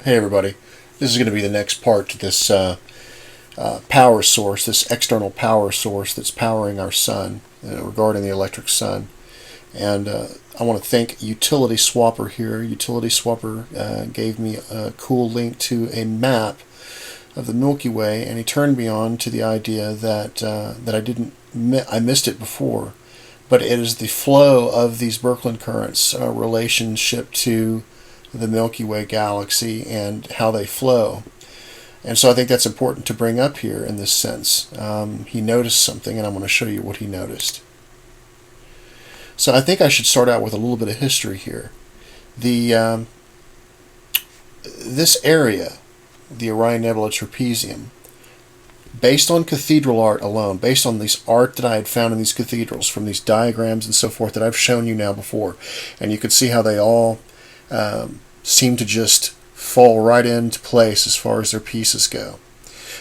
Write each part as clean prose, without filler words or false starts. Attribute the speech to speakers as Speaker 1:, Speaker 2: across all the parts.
Speaker 1: Hey everybody, this is going to be the next part to this power source, this external power source that's powering our sun, regarding the electric sun. And I want to thank Utility Swapper here. Utility Swapper gave me a cool link to a map of the Milky Way, and he turned me on to the idea that I missed it before, but it is the flow of these Birkeland currents, relationship to the Milky Way galaxy and how they flow. And so I think that's important to bring up here in this sense. He noticed something, and I'm going to show you what he noticed. So I think I should start out with a little bit of history here. This area, the Orion Nebula Trapezium, based on cathedral art alone, based on this art that I had found in these cathedrals, from these diagrams and so forth that I've shown you now before, and you can see how they all seem to just fall right into place as far as their pieces go.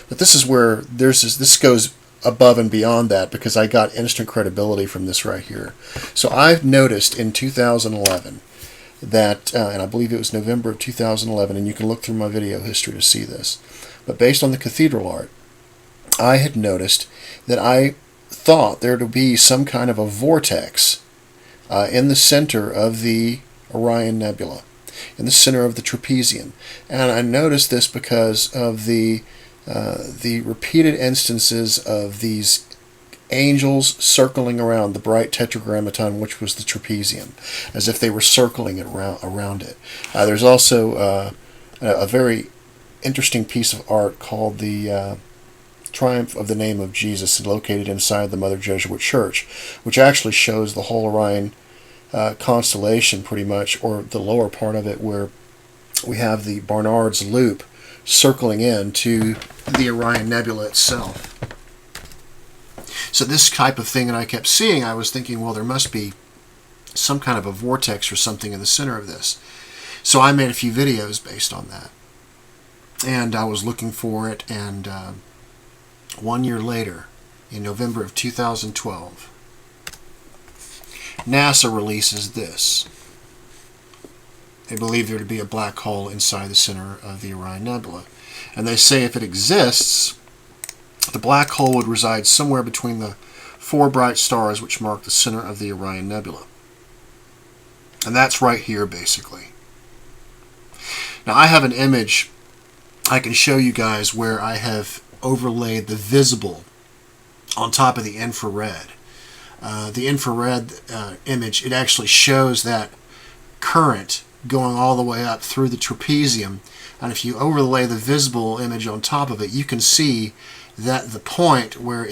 Speaker 1: But this is where this goes above and beyond that, because I got instant credibility from this right here. So I've noticed in 2011 that, and I believe it was November of 2011, and you can look through my video history to see this, but based on the cathedral art, I had noticed that I thought there to be some kind of a vortex in the center of the Orion Nebula, in the center of the trapezium. And I noticed this because of the repeated instances of these angels circling around the bright tetragrammaton, which was the trapezium, as if they were circling it around it. There's also a very interesting piece of art called the Triumph of the Name of Jesus, located inside the Mother Jesuit Church, which actually shows the whole Orion constellation pretty much, or the lower part of it, where we have the Barnard's Loop circling into the Orion Nebula itself. So this type of thing that I kept seeing, I was thinking, well, there must be some kind of a vortex or something in the center of this. So I made a few videos based on that, and I was looking for it, and 1 year later, in November of 2012, NASA releases this. They believe there to be a black hole inside the center of the Orion Nebula. And they say if it exists, the black hole would reside somewhere between the four bright stars which mark the center of the Orion Nebula. And that's right here, basically. Now, I have an image I can show you guys where I have overlaid the visible on top of the infrared. The infrared image, it actually shows that current going all the way up through the trapezium, and if you overlay the visible image on top of it, you can see that the point where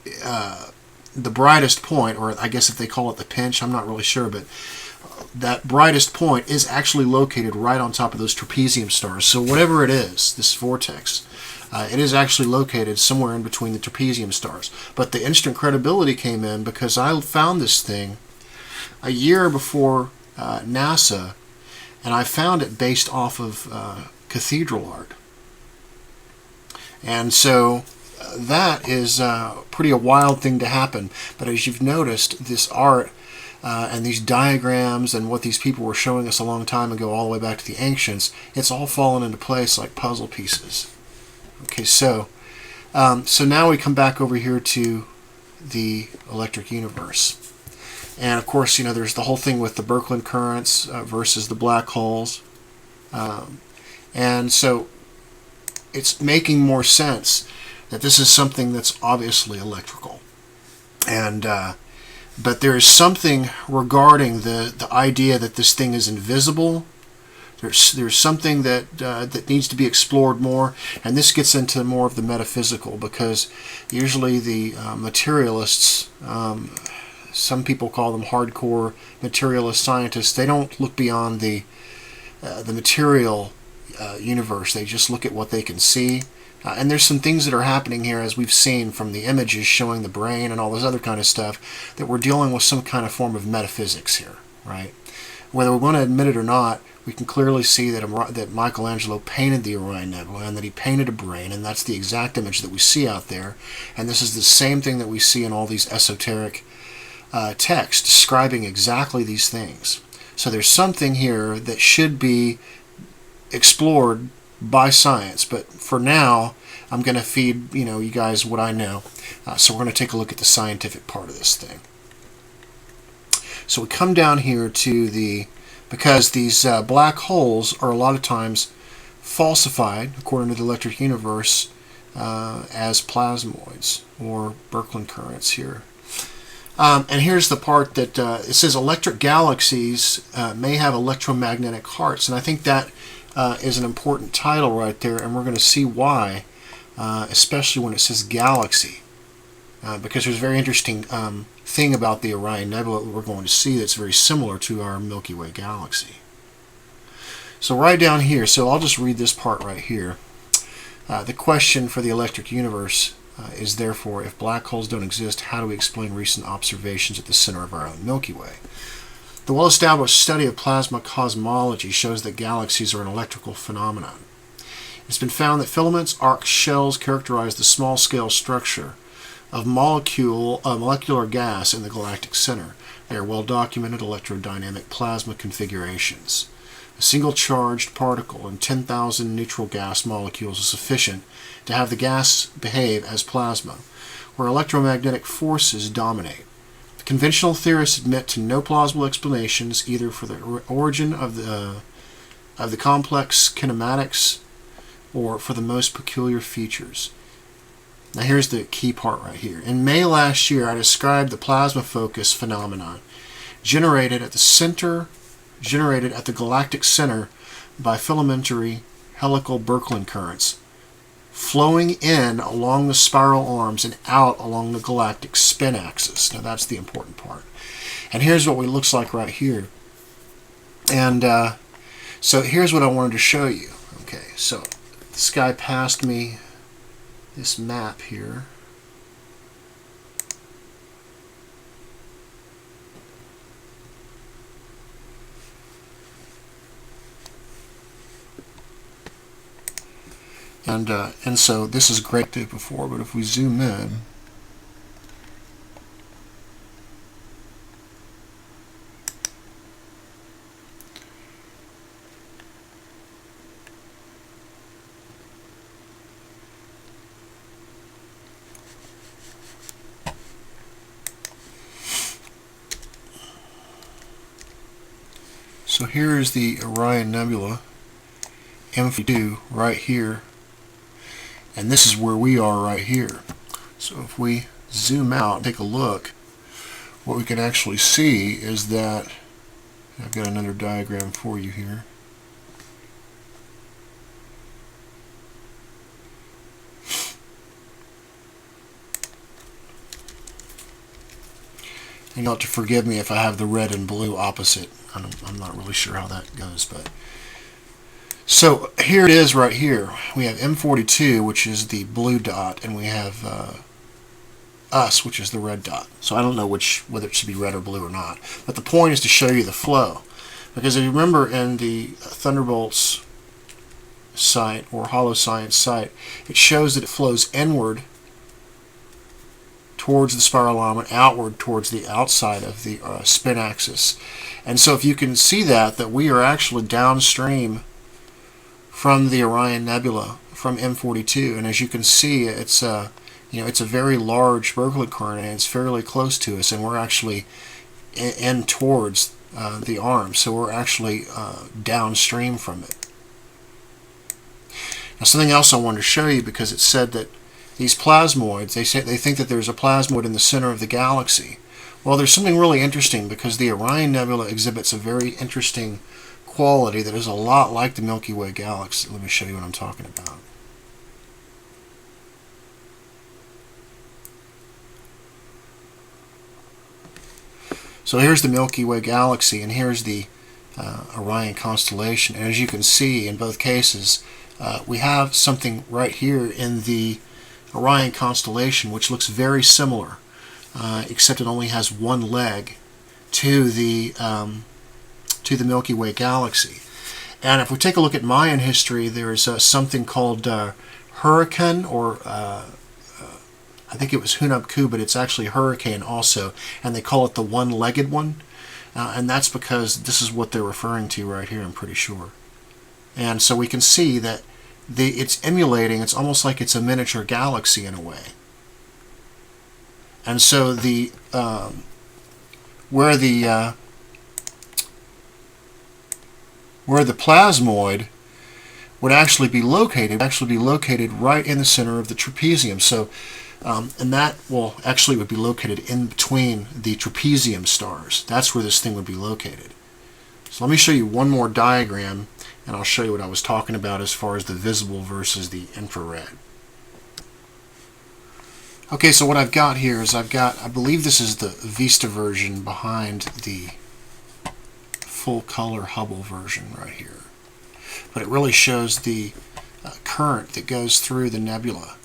Speaker 1: the brightest point, or I guess if they call it the pinch, I'm not really sure, but that brightest point is actually located right on top of those trapezium stars. So whatever it is, this vortex, it is actually located somewhere in between the trapezium stars. But the instant credibility came in because I found this thing a year before NASA, and I found it based off of cathedral art. And so that is pretty a wild thing to happen. But as you've noticed, this art and these diagrams and what these people were showing us a long time ago, all the way back to the ancients, it's all fallen into place like puzzle pieces. Okay, so now we come back over here to the electric universe. And of course, there's the whole thing with the Birkeland currents versus the black holes. And so it's making more sense that this is something that's obviously electrical. And but there is something regarding the idea that this thing is invisible. There's something that needs to be explored more, and this gets into more of the metaphysical, because usually the materialists, some people call them hardcore materialist scientists, they don't look beyond the material universe. They just look at what they can see. And there's some things that are happening here, as we've seen from the images showing the brain and all this other kind of stuff, that we're dealing with some kind of form of metaphysics here, right? Whether we want to admit it or not, we can clearly see that Michelangelo painted the Orion Nebula, and that he painted a brain, and that's the exact image that we see out there. And this is the same thing that we see in all these esoteric texts describing exactly these things. So there's something here that should be explored by science. But for now, I'm going to feed you guys what I know. So we're going to take a look at the scientific part of this thing. So we come down here to because these black holes are a lot of times falsified, according to the electric universe, as plasmoids or Birkeland currents here. And here's the part that it says electric galaxies may have electromagnetic hearts. And I think that is an important title right there, and we're going to see why, especially when it says galaxy. Because there's a very interesting thing about the Orion Nebula that we're going to see that's very similar to our Milky Way galaxy. So right down here, so I'll just read this part right here. The question for the electric universe is therefore, if black holes don't exist, how do we explain recent observations at the center of our own Milky Way? The well-established study of plasma cosmology shows that galaxies are an electrical phenomenon. It's been found that filaments, arcs, shells characterize the small-scale structure of molecular gas in the galactic center. They are well-documented electrodynamic plasma configurations. A single charged particle in 10,000 neutral gas molecules is sufficient to have the gas behave as plasma, where electromagnetic forces dominate. The conventional theorists admit to no plausible explanations either for the origin of the complex kinematics or for the most peculiar features. Now here's the key part right here. In May last year, I described the plasma focus phenomenon generated at the galactic center by filamentary helical Birkeland currents, flowing in along the spiral arms and out along the galactic spin axis. Now that's the important part. And here's what it looks like right here. And so here's what I wanted to show you. Okay, so this guy passed me this map here. And so this is great to before, but if we zoom in, so here is the Orion Nebula, M42, right here. And this is where we are right here. So if we zoom out and take a look, what we can actually see is that, I've got another diagram for you here. And you'll have to forgive me if I have the red and blue opposite. I'm not really sure how that goes, but so here it is right here. We have M42, which is the blue dot, and we have us, which is the red dot. So I don't know whether it should be red or blue or not. But the point is to show you the flow. Because if you remember in the Thunderbolts site or Hollow Science site, it shows that it flows inward towards the spiral arm and outward towards the outside of the spin axis. And so if you can see that we are actually downstream from the Orion Nebula, from M42, and as you can see, it's it's a very large Birkeland current, and it's fairly close to us, and we're actually in towards the arm, so we're actually downstream from it. Now, something else I wanted to show you, because it said that these plasmoids, they think that there's a plasmoid in the center of the galaxy. Well, there's something really interesting, because the Orion Nebula exhibits a very interesting quality that is a lot like the Milky Way galaxy. Let me show you what I'm talking about. So here's the Milky Way galaxy, and here's the Orion constellation. And as you can see, in both cases, we have something right here in the Orion constellation which looks very similar, except it only has one leg to the Milky Way galaxy. And if we take a look at Mayan history, there is something called Hurricane, or I think it was Hunabku, but it's actually Hurricane also, and they call it the one-legged one, and that's because this is what they're referring to right here, I'm pretty sure. And so we can see that it's emulating, it's almost like it's a miniature galaxy in a way. And so where the plasmoid would actually be located right in the center of the trapezium. So, and that would be located in between the trapezium stars. That's where this thing would be located. So let me show you one more diagram, and I'll show you what I was talking about as far as the visible versus the infrared. Okay, so what I've got here is I believe this is the Vista version behind the full color Hubble version right here. But it really shows the current that goes through the nebula.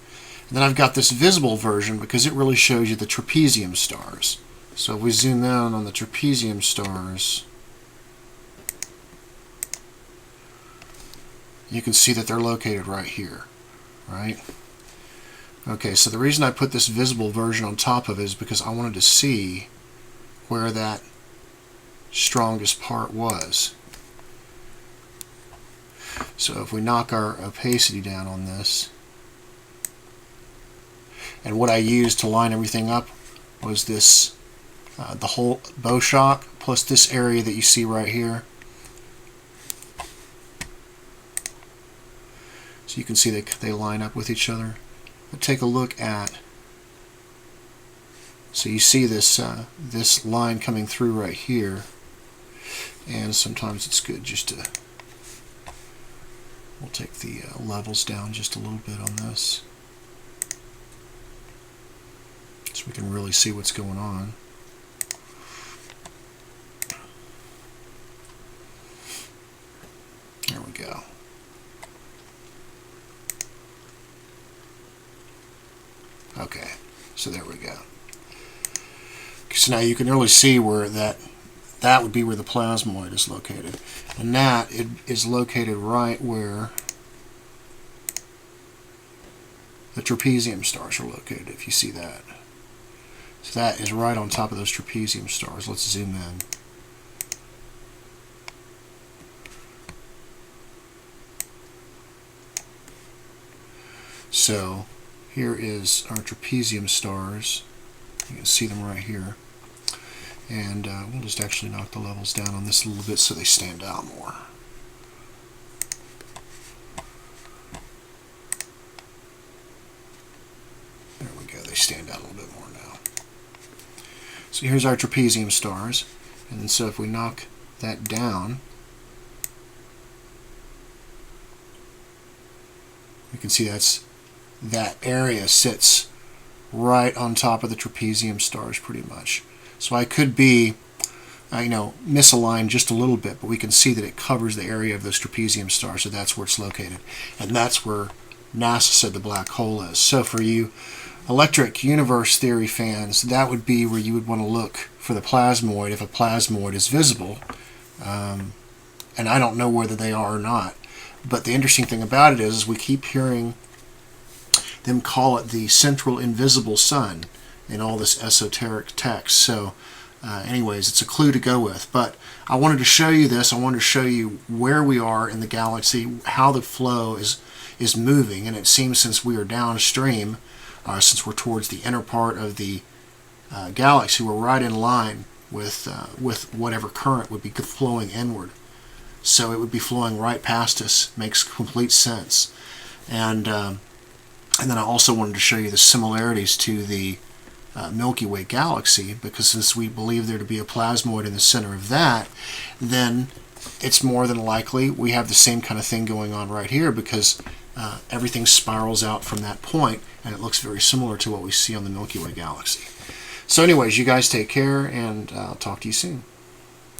Speaker 1: And then I've got this visible version because it really shows you the trapezium stars. So if we zoom in on the trapezium stars, you can see that they're located right here, right? Okay, so the reason I put this visible version on top of it is because I wanted to see where that strongest part was. So if we knock our opacity down on this, and what I used to line everything up was this, the whole bow shock plus this area that you see right here. So you can see they line up with each other. But take a look at, so you see this this line coming through right here, and sometimes it's good just to, we'll take the levels down just a little bit on this so we can really see what's going on. There we go. Okay, so there we go. So now you can really see where that would be where the plasmoid is located. And that is located right where the trapezium stars are located, if you see that. So that is right on top of those trapezium stars. Let's zoom in. So here is our trapezium stars. You can see them right here. And we'll just actually knock the levels down on this a little bit so they stand out more. There we go. They stand out a little bit more now. So here's our trapezium stars. And then so if we knock that down, you can see that area sits right on top of the trapezium stars pretty much. So I could be, misaligned just a little bit, but we can see that it covers the area of those trapezium stars, so that's where it's located. And that's where NASA said the black hole is. So for you electric universe theory fans, that would be where you would want to look for the plasmoid if a plasmoid is visible. And I don't know whether they are or not. But the interesting thing about it is we keep hearing them call it the central invisible sun in all this esoteric text. So anyways, it's a clue to go with. But I wanted to show you this. I wanted to show you where we are in the galaxy, how the flow is moving. And it seems since we are downstream, since we're towards the inner part of the galaxy, we're right in line with whatever current would be flowing inward. So it would be flowing right past us. Makes complete sense. And then I also wanted to show you the similarities to the Milky Way galaxy, because since we believe there to be a plasmoid in the center of that, then it's more than likely we have the same kind of thing going on right here, because everything spirals out from that point, and it looks very similar to what we see on the Milky Way galaxy. So anyways, you guys take care, and I'll talk to you soon.